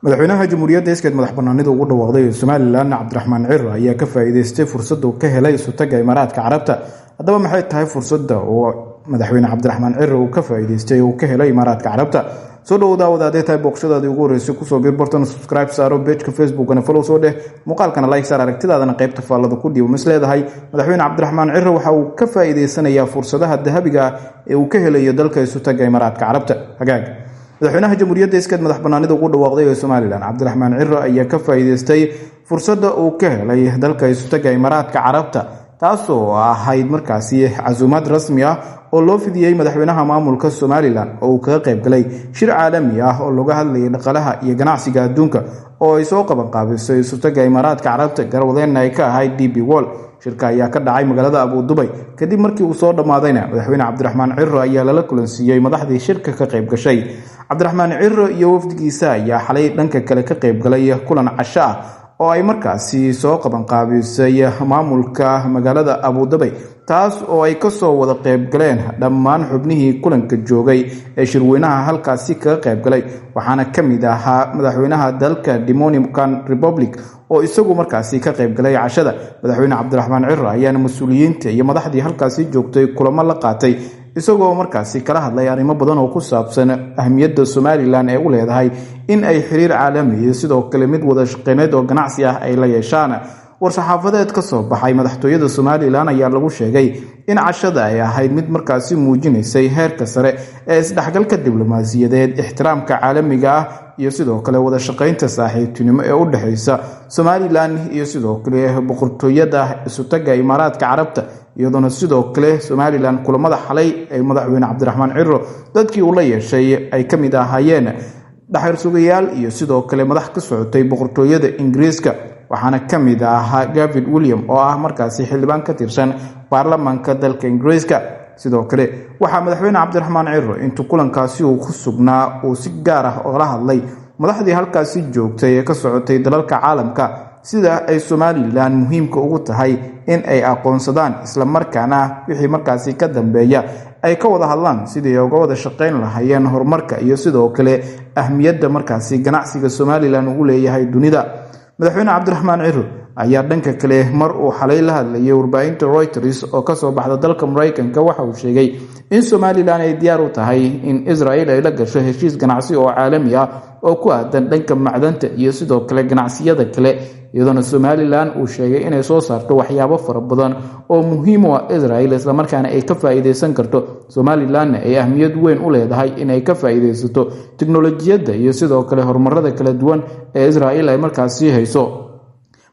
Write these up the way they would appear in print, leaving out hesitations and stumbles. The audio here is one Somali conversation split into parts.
madaxweynaha jamhuuriyadda iskeed madax banaanida ugu dhawaaqday Soomaaliland Cabdiraxmaan Ciro ayaa ka faa'iideystay fursad uu ka helay isutaga Imaaraadka Carabta. Haddaba maxay tahay fursadda oo madaxweyne Cabdiraxmaan Ciro uu ka faa'iideystay oo ka helay Imaaraadka Carabta? soo dhawaada wadaadayta boqoshadaadii ugu horeysay ku soo biir bartan subscribe saaro page-ka Facebook-na follow soo dheh muuqaalkana like saar aragtidaadana qaybta faallada ku dhiibo misleedahay madaxweyne Cabdiraxmaan Ciro waxa uu ka faa'iideysanayaa fursadaha dahabiga ee uu ka helayo dalka isutaga Imaaraadka Carabta. hagaag madaxweynaha jamhuuriyadda iskeed madax banaanida ugu dhawaaqday ee Soomaaliland Cabdiraxmaan Ciro ayaa ka faa'iideystay fursadda uu ka helay dalka isutaga Imaaraadka Carabta taasoo ahayd markaasi casuumad rasmi ah oo loo fidiyay madaxweynaha maamulka Soomaaliland oo uu ka qayb galay shir caalami ah oo laga hadlayay dhaqaalaha iyo ganacsiga adduunka oo ay soo qaban qaabisay isutaga Imaaraadka Carabta garwadeen ay ka ahayd DP World. shirka ayaa ka dhacay magaalada Abu Dhabi kadib markii uu soo dhamaadayna madaxweyne Cabdiraxmaan Ciro ayaa lala kulansiiyay madaxdii shirka ka qayb gashay. Cabdiraxmaan Ciro iyo wafdigiisa ayaa xalay dhanka kale ka qayb galay kulan casho ah oo ay markaasi soo qaban qaabisay maamulka magaalada Abu Dhabi taas oo ay ka soo wada qayb galeen dhammaan xubnihii kulanka joogay ee shirweynaha halkaasi ka qayb galay waxaana kamid ahaa madaxweynaha dalka Dominican Republic oo isagu markaasi ka qayb galay cashada. madaxweyne Cabdiraxmaan Ciro ayaana mas'uuliyiinta iyo madaxdii halkaasi joogtay kulamo la qaatay isagoo markaasi kala hadlay arrimo badan oo ku saabsan ahmiyadda Soomaaliland ee u leedahay in ay xiriir caalami iyo sidoo kale mid wada shaqeyneed oo ganacsi ah ay la yeeshaan. war-saxaafadeed ka soo baxay madaxtooyada Soomaaliland ayaa lagu sheegay in cashada ay ahayd mid markaasi muujinaysay heerka sare ee isdhexgalka diblomaasiyadeed, ixtiraamka caalamiga ah iyo sidoo kale wada shaqeynta saaxiibtinimo ee u dhaxaysa Soomaaliland iyo sidoo kale boqortooyada isutaga Imaaraadka Carabta. iyadoo sidoo kale Soomaaliland kulamada xalay ee madaxweyne Cabdiraxmaan Ciro dadkii uu la yeeshay ay kamid ahaayeen dhaxal sugayaal iyo sidoo kale madax ka socotay boqortooyada Ingiriiska waxaana kamid ahaa David William oo ah markaasi xildhibaan ka tirsan baarlamaanka dalka Ingiriiska. sidoo kale waxa madaxweyne Cabdiraxmaan Ciro intuu kulankaasi uu ku sugnaa uu si gaar ah oo la hadlay madaxdii halkaasi joogtay ee ka socotay dalalka caalamka sida ay Soomaaliland muhiimka ugu tahay in ay aqoonsadaan isla markaana wixii markaasi ka dambeeya ay ka wada hadlaan sidii ay uga wada shaqeyn lahaayeen horumarka iyo sidoo kale ahmiyadda markaasi ganacsiga Soomaaliland uu leeyahay dunida. madaxweyne Cabdiraxmaan Ciro ayaa dhanka kale mar uu xalay la hadlayay warbaahinta Reuters oo ka soo baxda dalka Mareykanka waxa uu sheegay in Soomaaliland ay diyaar u tahay in Israel ay la gasho heshiis ganacsi oo caalami ah oo ku aadan dhanka macdanta iyo sidoo kale ganacsiyada kale iyadoo Soomaaliland uu sheegay inay soo saarto waxyaabo fara badan oo muhiim u ah Israel isla markaana ay ka faa'iideysan karto. Soomaaliland ay ahmiyad weyn u leedahay in ay ka faa'iideysato tiknoolajiyadda iyo sidoo kale horumarada kala duwan ee Israel ay markaasi hayso.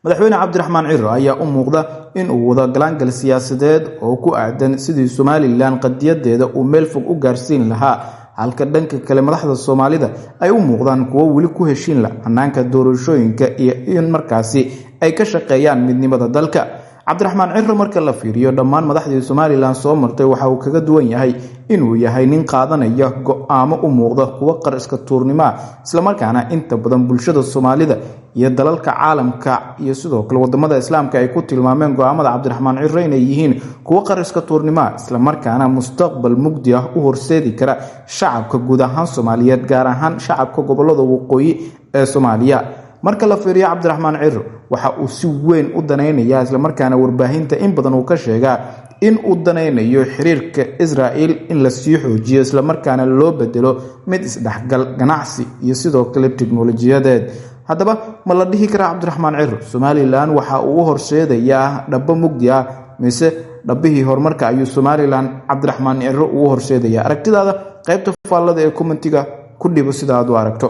madaxweyne Cabdiraxmaan Ciro ayaa u muuqda in uu wada galaangal siyaasadeed oo ku aadan sidii Soomaaliland qadiyadeeda uu meel fog u gaarsiin lahaa halka dhanka kale madaxda Soomaalida ay u muuqdaan kuwo wali ku heshiin la hanaanka doorashooyinka iyo in markaasi ay ka shaqeeyaan midnimada dalka. Cabdiraxmaan Ciro marka la fiiriyo dhammaan madaxdii Soomaaliland soo martay waxa uu kaga duwan yahay inuu yahay nin qaadanaya go'aamo u muuqda kuwa qariska tuurnimo isla markaana inta badan bulshada Soomaalida iyo dalalka caalamka iyo sidoo kale wadamada Islaamka ay ku tilmaameen go'aamada Cabdiraxmaan Ciro inay yihiin kuwa qariska tuurnimo isla markaana mustaqbal mugdi ah u horseedi kara shacabka guud ahaan Soomaaliyeed gaar ahaan shacabka gobolada waqooyi ee Soomaaliya. marka la fiiriyo Cabdiraxmaan Ciro waxa uu si weyn u danaynayaa isla markaana warbaahinta in badan uu ka sheegaa in uu danaynayo xiriirka Israel in la sii xoojiyo isla markaana loo bedelo mid isdhexgal ganacsi iyo sidoo kale tiknoolajiyadeed. haddaba ma la dhihi karaa Cabdiraxmaan Ciro Soomaaliland waxa uu u horseedayaa dhabo mugdi ah mise dhabihii horumarka ayuu Soomaaliland Cabdiraxmaan Ciro u horseedayaa? aragtidaada qaybta faallada ee commentiga ku dhibo sida aad u aragto.